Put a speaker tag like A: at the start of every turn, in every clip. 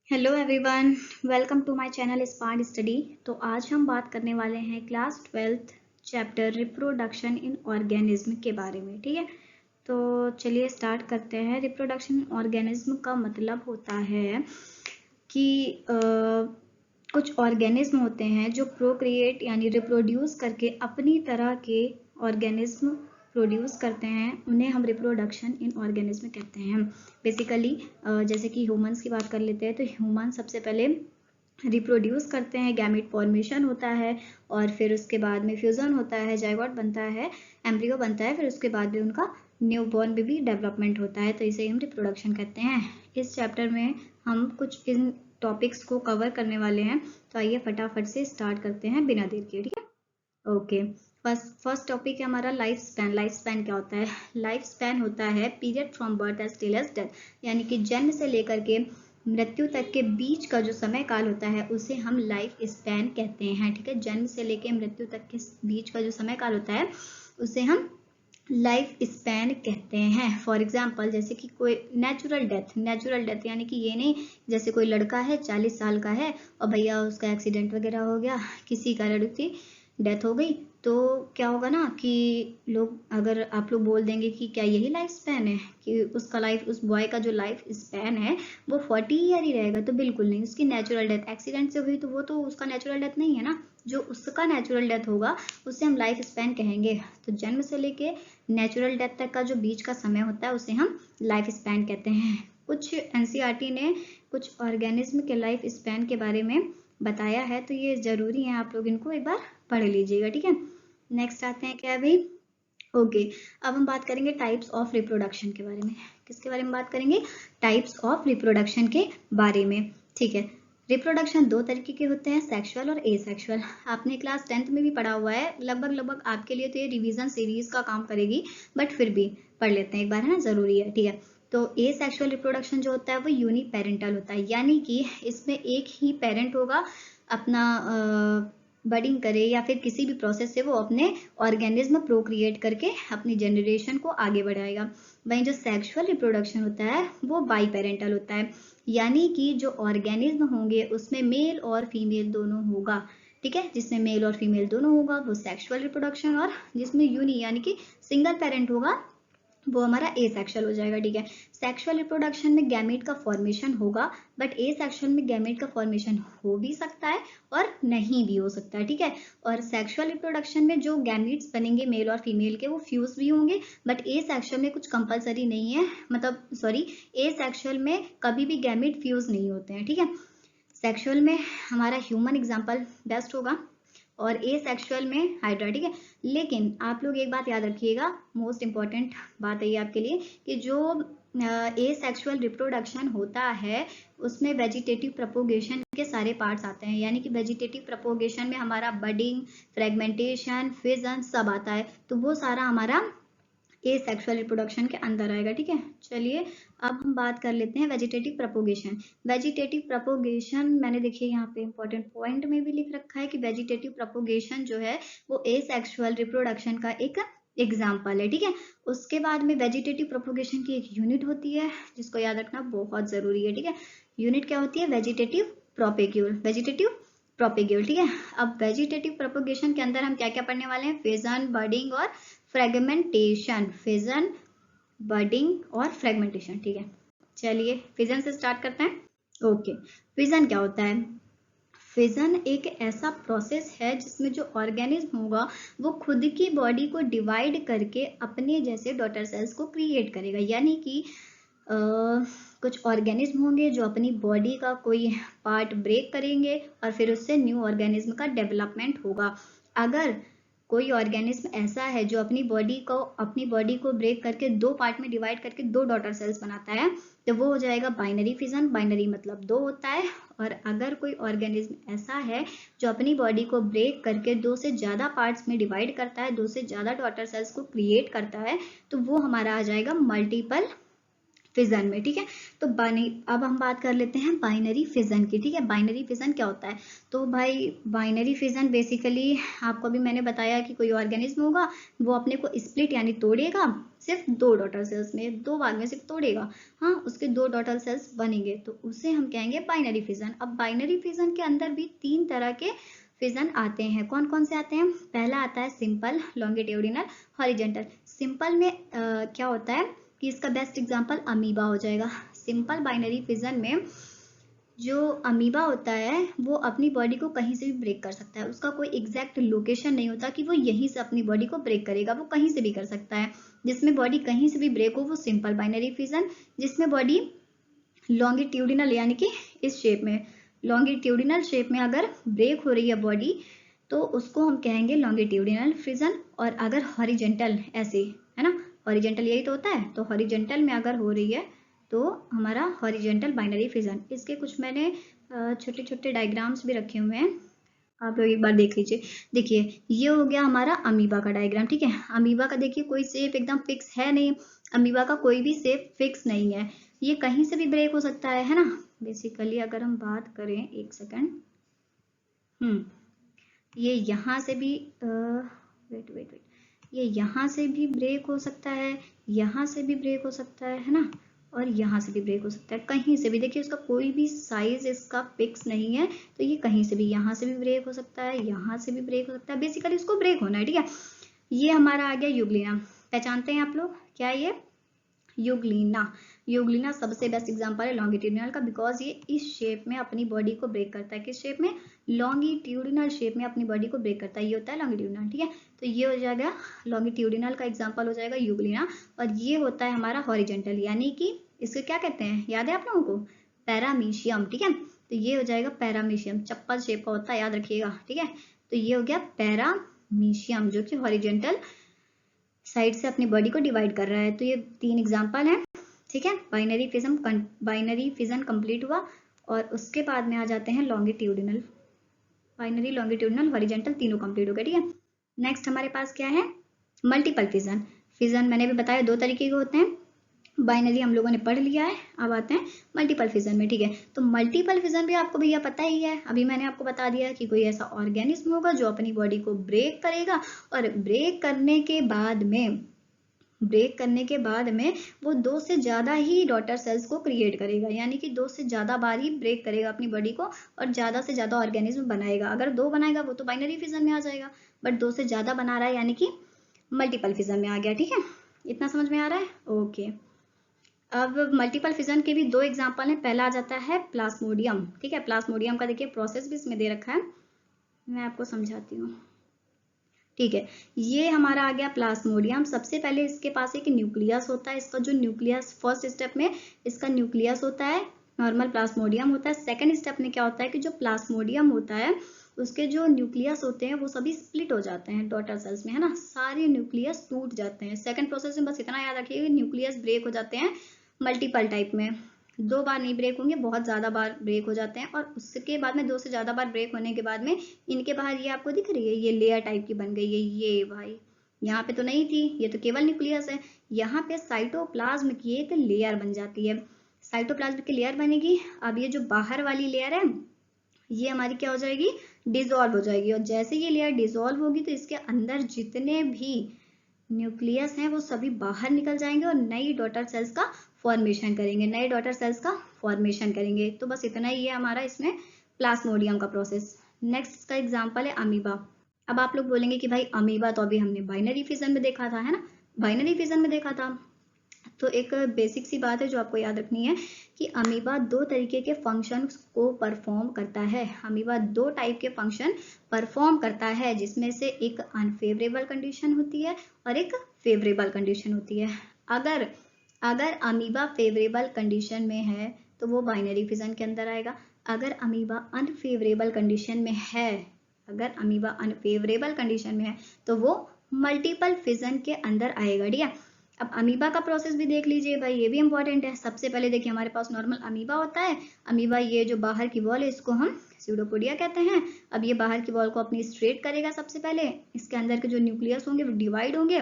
A: Hello everyone, welcome to my channel smart study. तो आज हम बात करने वाले हैं class 12th chapter reproduction in organism के बारे में। ठीक है, तो चलिए स्टार्ट करते हैं। रिप्रोडक्शन इन ऑर्गेनिज्म का मतलब होता है कि कुछ ऑर्गेनिज्म होते हैं जो प्रोक्रिएट यानी रिप्रोड्यूस करके अपनी तरह के ऑर्गेनिज्म प्रोड्यूस करते हैं, उन्हें हम रिप्रोडक्शन इन ऑर्गेनिज्म कहते हैं। बेसिकली जैसे कि ह्यूमंस की बात कर लेते हैं, तो ह्यूमन सबसे पहले रिप्रोड्यूस करते हैं, गैमेट फॉर्मेशन होता है और फिर उसके बाद में फ्यूजन होता है, जाइगोट बनता है, एम्ब्रियो बनता है, फिर उसके बाद में उनका न्यूबॉर्न बेबी डेवलपमेंट होता है, तो इसे हम रिप्रोडक्शन कहते हैं। इस चैप्टर में हम कुछ इन टॉपिक्स को कवर करने वाले हैं, तो आइए फटाफट से स्टार्ट करते हैं बिना देर के। ठीक है, ओके। फर्स्ट टॉपिक है हमारा लाइफ स्पैन। लाइफ स्पैन क्या होता है? लाइफ स्पैन होता है period from birth as till as death, यानी कि जन्म से लेकर के मृत्यु तक के बीच का जो समय काल होता है उसे हम लाइफ स्पैन कहते हैं। ठीक है, जन्म से लेकर मृत्यु तक के बीच का जो समय काल होता है उसे हम लाइफ स्पैन कहते हैं। फॉर एग्जाम्पल, जैसे कि कोई नेचुरल डेथ यानी कि ये नहीं जैसे कोई लड़का है 40 साल का है और भैया उसका एक्सीडेंट वगैरह हो गया, किसी कारण उसकी डेथ हो गई, तो क्या होगा ना कि लोग, अगर आप लोग बोल देंगे कि क्या यही लाइफ स्पैन है कि उसका लाइफ, उस बॉय का जो लाइफ स्पैन है वो 40 ईयर ही रहेगा, तो बिल्कुल नहीं। उसकी नेचुरल डेथ एक्सीडेंट से हुई तो वो तो उसका नेचुरल डेथ नहीं है ना, जो उसका नेचुरल डेथ होगा उसे हम लाइफ स्पैन कहेंगे। तो जन्म से लेके नेचुरल डेथ तक का जो बीच का समय होता है उसे हम लाइफ स्पैन कहते हैं। कुछ एनसीईआरटी ने कुछ ऑर्गेनिज्म के लाइफ स्पैन के बारे में बताया है, तो ये जरूरी है आप लोग इनको एक बार पढ़ लीजिएगा। ठीक है, नेक्स्ट आते हैं क्या अभी? ओके, अब हम बात करेंगे टाइप्स ऑफ रिप्रोडक्शन के बारे में। किसके बारे में बात करेंगे? टाइप्स ऑफ रिप्रोडक्शन के बारे में। ठीक है, रिप्रोडक्शन दो तरीके के होते हैं, सेक्सुअल और एसेक्सुअल। आपने क्लास 10th में भी पढ़ा हुआ है, लगभग आपके लिए तो ये रिवीजन सीरीज का काम करेगी, बट फिर भी पढ़ लेते हैं एक बार, है ना, जरूरी है। ठीक है, तो एसेक्सुअल रिप्रोडक्शन जो होता है वो यूनिपेरेंटल होता है, यानी कि इसमें एक ही पेरेंट होगा, अपना बडिंग करे या फिर किसी भी प्रोसेस से वो अपने ऑर्गेनिज्म प्रोक्रिएट करके अपनी जनरेशन को आगे बढ़ाएगा। वहीं जो सेक्सुअल रिप्रोडक्शन होता है वो बाई पेरेंटल होता है, यानी कि जो ऑर्गेनिज्म होंगे उसमें मेल और फीमेल दोनों होगा। ठीक है, जिसमें मेल और फीमेल दोनों होगा वो सेक्सुअल रिप्रोडक्शन, और जिसमें यूनी यानी कि सिंगल पेरेंट होगा वो हमारा ए सेक्सुअल हो जाएगा। ठीक है, सेक्सुअल रिप्रोडक्शन में गैमेट का फॉर्मेशन होगा, बट ए सेक्सुअल में गैमेट का फॉर्मेशन हो भी सकता है और नहीं भी हो सकता है। ठीक है, और सेक्सुअल रिप्रोडक्शन में जो गैमेट्स बनेंगे मेल और फीमेल के वो फ्यूज भी होंगे, बट ए सेक्सुअल में कुछ कंपलसरी नहीं है, मतलब सॉरी, ए सेक्सुअल में कभी भी गैमेट फ्यूज नहीं होते हैं। ठीक है, सेक्सुअल में हमारा ह्यूमन एग्जाम्पल बेस्ट होगा और ए सेक्सुअल में हाइड्रा। ठीक है, लेकिन आप लोग एक बात याद रखिएगा, मोस्ट इंपॉर्टेंट बात है ये आपके लिए, कि जो ए सेक्सुअल रिप्रोडक्शन होता है उसमें वेजिटेटिव प्रोपोगेशन के सारे पार्ट्स आते हैं, यानी कि वेजिटेटिव प्रोपोगेशन में हमारा बडिंग, फ्रेगमेंटेशन, फिजन सब आता है, तो वो सारा हमारा ए सेक्सुअल रिप्रोडक्शन के अंदर आएगा। ठीक है, चलिए अब हम बात कर लेते हैं वेजिटेटिव प्रोपोगेशन। वेजिटेटिव प्रोपोगेशन मैंने देखिए यहाँ पे इंपॉर्टेंट पॉइंट में भी लिख रखा है कि वेजिटेटिव प्रोपोगेशन जो है वो ए सेक्सुअल रिप्रोडक्शन का एक एग्जाम्पल है। ठीक है, उसके बाद में वेजिटेटिव प्रोपोगेशन की एक यूनिट होती है जिसको याद रखना बहुत जरूरी है। ठीक है, यूनिट क्या होती है? Vegetative propagule, vegetative propagule. ठीक है, अब वेजिटेटिव प्रोपोगेशन के अंदर हम क्या क्या पढ़ने वाले हैं? फिजन, बडिंग और फ्रेगमेंटेशन। फिजन, बडिंग और फ्रेगमेंटेशन। ठीक है, चलिए फिजन से स्टार्ट करते हैं। ओके, फिजन क्या होता है? फिजन एक ऐसा प्रोसेस है जिसमें जो ऑर्गेनिज्म होगा वो खुद की बॉडी को डिवाइड करके अपने जैसे डॉटर सेल्स को क्रिएट करेगा, यानी कि कुछ ऑर्गेनिज्म होंगे जो अपनी बॉडी का कोई पार्ट ब्रेक करेंगे और फिर उससे न्यू ऑर्गेनिज्म का डेवलपमेंट होगा। अगर कोई ऑर्गेनिज्म ऐसा है जो अपनी बॉडी को ब्रेक करके दो पार्ट में डिवाइड करके दो डॉटर सेल्स बनाता है, तो वो हो जाएगा बाइनरी फिजन। बाइनरी मतलब दो होता है। और अगर कोई ऑर्गेनिज्म ऐसा है जो अपनी बॉडी को ब्रेक करके दो से ज्यादा पार्ट्स में डिवाइड करता है, दो से ज्यादा डॉटर सेल्स को क्रिएट करता है, तो वो हमारा आ जाएगा मल्टीपल फिजन में। ठीक है, तो अब हम बात कर लेते हैं बाइनरी फिजन की। ठीक है, बाइनरी फिजन क्या होता है? तो भाई बाइनरी फिजन बेसिकली आपको भी मैंने बताया कि कोई ऑर्गेनिज्म होगा वो अपने को स्प्लिट यानी तोड़ेगा सिर्फ 2 डॉटर सेल्स में, 2 भाग में सिर्फ तोड़ेगा, हाँ उसके 2 डॉटर सेल्स बनेंगे, तो उसे हम कहेंगे बाइनरी फिजन। अब बाइनरी फिजन के अंदर भी 3 तरह के फिजन आते हैं। कौन कौन से आते हैं? पहला आता है सिंपल, लॉन्गिट्यूडिनल, हॉरिजेंटल। सिंपल में क्या होता है कि इसका बेस्ट एग्जांपल अमीबा हो जाएगा। सिंपल बाइनरी फिजन में जो अमीबा होता है वो अपनी बॉडी को कहीं से भी ब्रेक कर सकता है, उसका कोई एग्जैक्ट लोकेशन नहीं होता कि वो यहीं से अपनी बॉडी को ब्रेक करेगा, वो कहीं से भी कर सकता है। जिसमें बॉडी कहीं से भी ब्रेक हो वो सिंपल बाइनरी फिजन। जिसमें बॉडी लॉन्गिट्यूडिनल यानी कि इस शेप में, लॉन्गिट्यूडिनल शेप में अगर ब्रेक हो रही है बॉडी तो उसको हम कहेंगे लॉन्गिट्यूडिनल फिजन। और अगर हॉरिजेंटल ऐसे, है ना, हॉरिजेंटल यही तो होता है, तो हॉरिजेंटल में अगर हो रही है तो हमारा हॉरिजेंटल बाइनरी फिजन। इसके कुछ मैंने छोटे छोटे डायग्राम्स भी रखे हुए हैं, आप लोग एक बार देख लीजिए। देखिए ये हो गया हमारा अमीबा का डायग्राम, ठीक है। अमीबा का देखिए कोई शेप एकदम फिक्स है नहीं, अमीबा का कोई भी शेप फिक्स नहीं है, ये कहीं से भी ब्रेक हो सकता है ना। बेसिकली अगर हम बात करें, एक सेकंड, ये यहाँ से भी वेट, ये यहाँ से भी ब्रेक हो सकता है, यहाँ से भी ब्रेक हो सकता है ना, और यहाँ से भी ब्रेक हो सकता है, कहीं से भी। देखिए उसका कोई भी साइज इसका फिक्स नहीं है, तो ये कहीं से भी, यहाँ से भी ब्रेक हो सकता है, यहाँ से भी ब्रेक हो सकता है, बेसिकली इसको ब्रेक होना है, ठीक है। ये हमारा आ गया यूग्लिना। पहचानते हैं आप लोग क्या है ये? यूग्लिना। यूग्लिना सबसे बेस्ट एग्जांपल है लॉन्गिट्यूडिनल का, बिकॉज ये इस शेप में अपनी बॉडी को ब्रेक करता है। किस शेप में? लॉन्गिट्यूडिनल शेप में अपनी बॉडी को ब्रेक करता है, ये होता है लॉन्गिट्यूडिनल, ठीक है। तो ये हो जाएगा लॉन्गिट्यूडिनल का एग्जांपल हो जाएगा यूग्लिना। और ये होता है हमारा हॉरिजेंटल, यानी कि इसको क्या कहते हैं, याद है आप लोगों को? पैरामीशियम, ठीक है। तो ये हो जाएगा पैरामीशियम, चप्पल शेप का होता है, याद रखिएगा, ठीक है। तो ये हो गया पैरामीशियम, जो कि हॉरिजेंटल साइड से अपनी बॉडी को डिवाइड कर रहा है। तो ये 3 एग्जांपल हैं, ठीक है। बाइनरी फिजन कंप्लीट हुआ, और उसके बाद में आ जाते हैं लॉन्गिट्यूडिनल। बाइनरी, लॉन्गिट्यूडिनल, हॉरिजेंटल तीनों कंप्लीट हो गए, ठीक है। नेक्स्ट हमारे पास क्या है? Multiple fission. फिजन मैंने भी बताया 2 तरीके के होते हैं, बाइनरी हम लोगों ने पढ़ लिया है, अब आते हैं मल्टीपल फिजन में, ठीक है। तो मल्टीपल फिजन भी आपको भैया पता ही है, अभी मैंने आपको बता दिया कि कोई ऐसा ऑर्गेनिज्म होगा जो अपनी बॉडी को ब्रेक करेगा, और ब्रेक करने के बाद में वो 2 से ज़्यादा ही डॉटर सेल्स को क्रिएट करेगा, यानी कि 2 से ज़्यादा बार ही ब्रेक करेगा अपनी बॉडी को, और ज़्यादा से ज़्यादा ऑर्गेनिज्म बनाएगा। अगर 2 बनाएगा वो तो बाइनरी फिजन में आ जाएगा, बट 2 से ज़्यादा बना रहा है यानी कि मल्टीपल फिजन में आ गया, ठीक है। इतना समझ में आ रहा है? ओके। अब मल्टीपल फिजन के भी 2 एग्जाम्पल हैं। पहला आ जाता है प्लाज्मोडियम, ठीक है। प्लाज्मोडियम का देखिए प्रोसेस भी इसमें दे रखा है, मैं आपको समझाती हूँ, ठीक है। ये हमारा आ गया प्लाज्मोडियम। सबसे पहले इसके पास एक न्यूक्लियस होता है, इसका जो न्यूक्लियस फर्स्ट स्टेप में इसका न्यूक्लियस होता है, नॉर्मल प्लाज्मोडियम होता है। सेकंड स्टेप में क्या होता है कि जो प्लाज्मोडियम होता है उसके जो न्यूक्लियस होते हैं वो सभी स्प्लिट हो जाते हैं डॉटर सेल्स में, है ना, सारे न्यूक्लियस टूट जाते हैं। सेकंड प्रोसेस में बस इतना याद रखिएगा, न्यूक्लियस ब्रेक हो जाते हैं मल्टीपल टाइप में, 2 बार नहीं ब्रेक होंगे, बहुत ज़्यादा बार ब्रेक हो जाते हैं। और उसके बाद में 2 से ज़्यादा बार ब्रेक होने के बाद में इनके बाहर ये आपको दिख रही है, ये लेयर टाइप की बन गई है, ये भाई यहाँ पे तो नहीं थी, ये तो केवल न्यूक्लियस है। यहाँ पे साइटोप्लाज्म की एक लेयर बन जाती है, साइटोप्लाज्म की लेयर बनेगी। अब ये जो बाहर वाली लेयर है ये हमारी क्या हो जाएगी? डिसॉल्व हो जाएगी। और जैसे ये लेयर डिसॉल्व होगी तो इसके अंदर जितने भी न्यूक्लियस हैं वो सभी बाहर निकल जाएंगे और नई डॉटर सेल्स का फॉर्मेशन करेंगे, तो बस इतना ही है हमारा इसमें प्लाज्मोडियम का प्रोसेस। नेक्स्ट इसका एग्जांपल है अमीबा। अब आप लोग बोलेंगे कि भाई अमीबा तो अभी हमने बाइनरी फिजन में देखा था, है ना, बाइनरी फिजन में देखा था। तो एक बेसिक सी बात है जो आपको याद रखनी है कि अमीबा 2 तरीके के फंक्शन को परफॉर्म करता है। अमीबा 2 टाइप के फंक्शन परफॉर्म करता है, जिसमें से एक अनफेवरेबल कंडीशन होती है और एक फेवरेबल कंडीशन होती है। अगर अमीबा फेवरेबल कंडीशन में है तो वो बाइनरी फिजन के अंदर आएगा। अगर अमीबा अनफेवरेबल कंडीशन में है तो वो मल्टीपल फिजन के अंदर आएगा, ठीक है। अब अमीबा का प्रोसेस भी देख लीजिए भाई, ये भी इंपॉर्टेंट है। सबसे पहले देखिए हमारे पास नॉर्मल अमीबा होता है। अमीबा ये जो बाहर की वॉल है इसको हम स्यूडोपोडिया कहते हैं। अब ये बाहर की वॉल को अपनी स्ट्रेट करेगा, सबसे पहले इसके अंदर के जो न्यूक्लियस होंगे वो डिवाइड होंगे,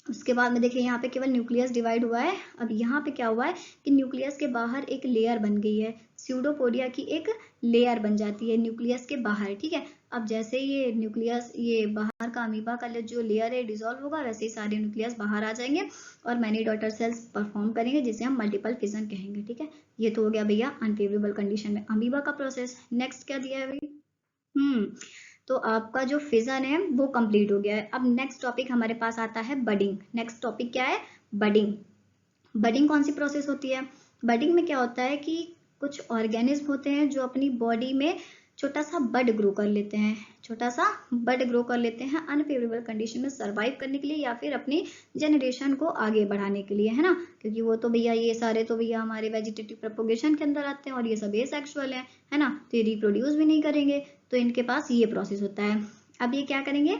A: उसके बाद में देखिए यहाँ पे केवल न्यूक्लियस डिवाइड हुआ है। अब यहाँ पे क्या हुआ है कि न्यूक्लियस के बाहर एक लेयर बन गई है, स्यूडोपोडिया की एक लेयर बन जाती है न्यूक्लियस के बाहर, ठीक है। अब जैसे ये न्यूक्लियस, ये बाहर का अमीबा का जो लेयर है डिसॉल्व होगा, वैसे ही सारे न्यूक्लियस बाहर आ जाएंगे और मैनी डॉटर सेल्स परफॉर्म करेंगे, जिसे हम मल्टीपल फिजन कहेंगे, ठीक है। ये तो हो गया भैया अनफेवरेबल कंडीशन में अमीबा का प्रोसेस। नेक्स्ट क्या दिया है भाई? तो आपका जो फिजन है वो कंप्लीट हो गया है। अब नेक्स्ट टॉपिक हमारे पास आता है बडिंग। नेक्स्ट टॉपिक क्या है? बडिंग। बडिंग कौन सी प्रोसेस होती है? बडिंग में क्या होता है कि कुछ ऑर्गेनिज्म होते हैं जो अपनी बॉडी में छोटा सा बड ग्रो कर लेते हैं, छोटा सा बड ग्रो कर लेते हैं अनफेवरेबल कंडीशन में सर्वाइव करने के लिए या फिर अपनी जनरेशन को आगे बढ़ाने के लिए, है ना। क्योंकि वो तो भैया ये सारे तो भैया हमारे वेजिटेटिव प्रोपोगेशन के अंदर आते हैं और ये सब एसेक्सुअल है ना, तो ये रिप्रोड्यूस भी नहीं करेंगे, तो इनके पास ये प्रोसेस होता है। अब ये क्या करेंगे?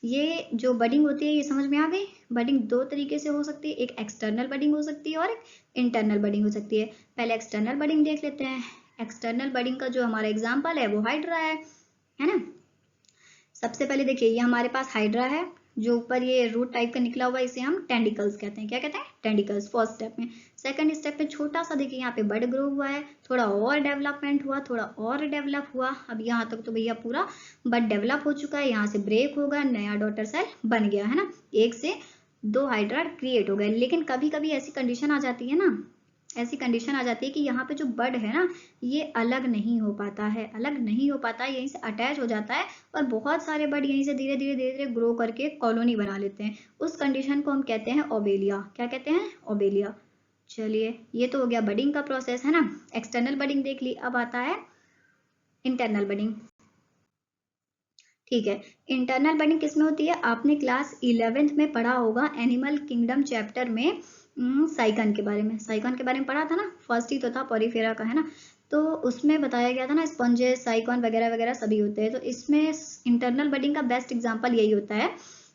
A: ये जो बडिंग होती है, ये समझ में आ गई? बडिंग दो तरीके से हो सकती है, एक एक्सटर्नल बडिंग हो सकती है और एक इंटरनल बडिंग हो सकती है। पहले एक्सटर्नल बडिंग देख लेते हैं। एक्सटर्नल बडिंग का जो हमारा एग्जांपल है वो हाइड्रा है ना। सबसे पहले देखिए ये हमारे पास हाइड्रा है, जो ऊपर ये रूट टाइप का निकला हुआ है, इसे हम टेंडिकल्स कहते हैं। क्या कहते हैं? टेंडिकल्स, फर्स्ट स्टेप में। सेकंड स्टेप में छोटा सा देखिए यहाँ पे बड ग्रो हुआ है, थोड़ा और डेवलपमेंट हुआ, थोड़ा और डेवलप हुआ। अब यहाँ तक तो भैया पूरा बड डेवलप हो चुका है, यहाँ से ब्रेक होगा, नया डॉटर सेल बन गया, है ना। एक से दो हाइड्रा क्रिएट हो गए। लेकिन कभी कभी ऐसी कंडीशन आ जाती है ना, ऐसी कंडीशन आ जाती है कि यहाँ पे जो बड है ना, ये अलग नहीं हो पाता है, अलग नहीं हो पाता है, यहीं से अटैच हो जाता है और बहुत सारे बड यहीं से धीरे धीरे धीरे धीरे ग्रो करके कॉलोनी बना लेते हैं। उस कंडीशन को हम कहते हैं ओबेलिया। क्या कहते हैं? ओबेलिया। चलिए ये तो हो गया बडिंग का प्रोसेस, है ना। एक्सटर्नल बडिंग देख ली। अब आता है इंटरनल बडिंग। ठीक है, इंटरनल बडिंग किसमें होती है? आपने क्लास 11th में पढ़ा होगा एनिमल किंगडम चैप्टर में साइकन के बारे में। साइकन के बारे में पढ़ा था ना, फर्स्ट ही तो था पॉरीफेरा का, है ना। तो उसमें बताया गया था ना स्पंजेस, साइकन वगैरह वगैरह सभी होते हैं। तो इसमें इंटरनल बडिंग का बेस्ट एग्जांपल यही होता है,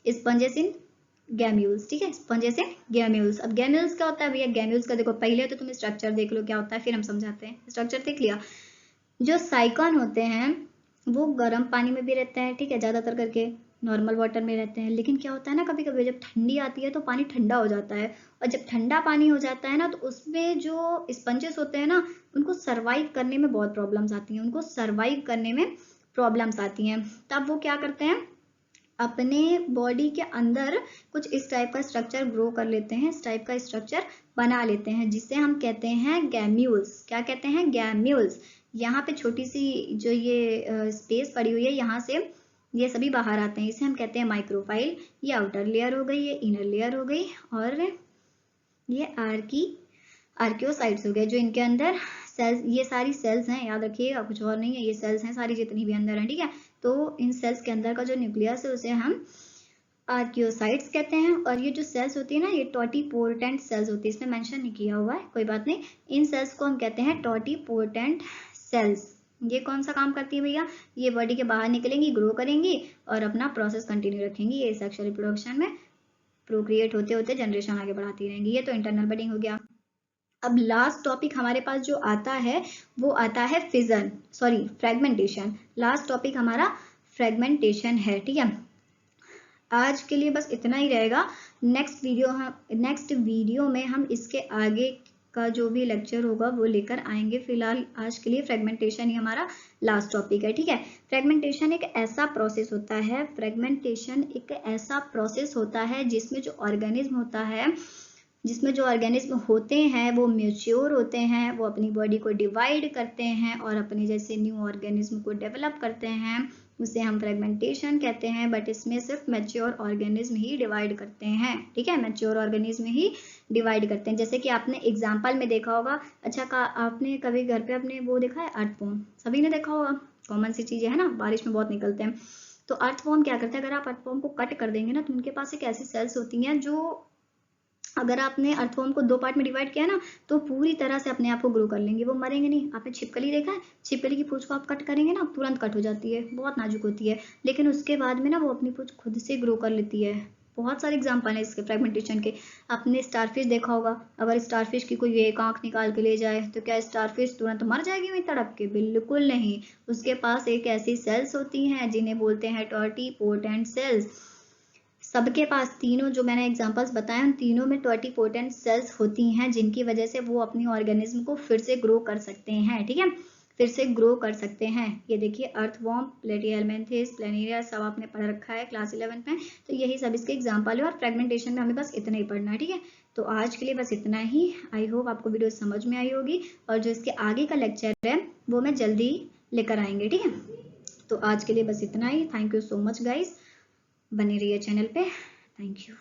A: स्पंजेस इन गैम्यूल्स, ठीक है। स्पंजेस इन गैम्यूल्स। अब गैम्यूल्स क्या होता है भैया? गैम्यूल्स का देखो, पहले तो तुम स्ट्रक्चर देख लो क्या होता है, फिर हम समझाते हैं। स्ट्रक्चर देख लिया। जो साइकन होते हैं वो गर्म पानी में भी रहते हैं, ठीक है, ज्यादातर करके नॉर्मल वाटर में रहते हैं। लेकिन क्या होता है ना, कभी कभी जब ठंडी आती है तो पानी ठंडा हो जाता है, और जब ठंडा पानी हो जाता है ना तो उसमें जो स्पंजेस होते हैं ना, उनको सर्वाइव करने में बहुत प्रॉब्लम्स आती हैं, उनको सर्वाइव करने में प्रॉब्लम्स आती हैं। तब वो क्या करते हैं? अपने बॉडी के अंदर कुछ इस टाइप का स्ट्रक्चर ग्रो कर लेते हैं, इस टाइप का स्ट्रक्चर बना लेते हैं, जिसे हम कहते हैं गैम्यूल्स। क्या कहते हैं? गैम्यूल्स। यहाँ पे छोटी सी जो ये स्पेस पड़ी हुई है, यहाँ से ये सभी बाहर आते हैं, इसे हम कहते हैं माइक्रोफाइल। ये आउटर लेयर हो गई, ये इनर लेयर हो गई, और ये आर्कियोसाइट्स हो गए, जो इनके अंदर सेल्स, ये सारी सेल्स हैं, याद रखिएगा, कुछ और नहीं है, ये सेल्स हैं सारी जितनी भी अंदर हैं, ठीक है। तो इन सेल्स के अंदर का जो न्यूक्लियस है उसे हम आर्कियोसाइट्स कहते हैं। और ये जो सेल्स होती है ना, ये टोटीपोर्टेंट सेल्स होती है, इसमें मेंशन नहीं किया हुआ है, कोई बात नहीं। इन सेल्स को हम कहते हैं टोटीपोर्टेंट सेल्स। ये कौन सा काम करती है भैया? ये बॉडी के बाहर निकलेंगी, ग्रो करेंगी और अपना प्रोसेस कंटिन्यू रखेंगी, ये सेक्सुअल रिप्रोडक्शन में प्रोक्रिएट होते होते जनरेशन आगे बढ़ाती रहेंगी। ये तो इंटरनल बडिंग हो गया। अब लास्ट टॉपिक हमारे पास जो आता है वो आता है fission, sorry fragmentation. Last topic हमारा फ्रेगमेंटेशन है, ठीक है। आज के लिए बस इतना ही रहेगा। नेक्स्ट वीडियो में हम इसके आगे का जो भी लेक्चर होगा वो लेकर आएंगे। फिलहाल आज के लिए फ्रेगमेंटेशन ही हमारा लास्ट टॉपिक है, ठीक है। फ्रेगमेंटेशन एक ऐसा प्रोसेस होता है, फ्रेगमेंटेशन एक ऐसा प्रोसेस होता है जिसमें जो ऑर्गेनिज्म होता है, जिसमें जो ऑर्गेनिज्म होते हैं वो मैच्योर होते हैं, वो अपनी बॉडी को डिवाइड करते हैं और अपने जैसे न्यू ऑर्गेनिज्म को डेवलप करते हैं, उसे हम फ्रेगमेंटेशन कहते हैं। बट इसमें सिर्फ मैच्योर ऑर्गेनिज्म ही डिवाइड करते हैं, ठीक है, मैच्योर ऑर्गेनिज्म ही डिवाइड करते हैं। जैसे कि आपने एग्जाम्पल में देखा होगा, अच्छा आपने कभी घर पे अपने वो देखा है अर्थवॉर्म? सभी ने देखा होगा, कॉमन सी चीजें है ना, बारिश में बहुत निकलते हैं। तो अर्थवॉर्म क्या करते हैं? अगर आप अर्थवॉर्म को कट कर देंगे ना तो उनके पास एक ऐसी सेल्स होती हैं जो, अगर आपने अर्थवॉर्म को दो पार्ट में डिवाइड किया ना तो पूरी तरह से अपने आप को ग्रो कर लेंगे, वो मरेंगे नहीं। आपने छिपकली देखा है? छिपकली की पूंछ को आप कट करेंगे ना तुरंत कट हो जाती है, बहुत नाजुक होती है, लेकिन उसके बाद में ना वो अपनी पूंछ खुद से ग्रो कर लेती है। बहुत सारे एग्जाम्पल है इसके फ्रेगमेंटेशन के। आपने स्टारफिश देखा होगा, अगर स्टारफिश की कोई एक आंख निकाल के ले जाए तो क्या स्टारफिश तुरंत मर जाएगी वहीं तड़प के? बिल्कुल नहीं। उसके पास एक ऐसी सेल्स होती हैं जिन्हें बोलते हैं टोटीपोर्टेंट सेल्स। सबके पास तीनों जो मैंने एग्जांपल्स बताए उन तीनों में टोटिपोटेंट सेल्स होती हैं, जिनकी वजह से वो अपनी ऑर्गेनिज्म को फिर से ग्रो कर सकते हैं, ठीक है, फिर से ग्रो कर सकते हैं। ये देखिए अर्थवॉर्म, प्लेटिहेल्मिन्थेस, प्लेनेरिया सब आपने पढ़ रखा है क्लास 11 में, तो यही सब इसके एग्जांपल है और फ्रेगमेंटेशन में हमें बस इतना ही पढ़ना है, ठीक है। तो आज के लिए बस इतना ही। आई होप आपको वीडियो समझ में आई होगी, और जो इसके आगे का लेक्चर है वो मैं जल्दी लेकर आएंगे, ठीक है। तो आज के लिए बस इतना ही। Thank you so much guys, बने रहिए चैनल पे। Thank you.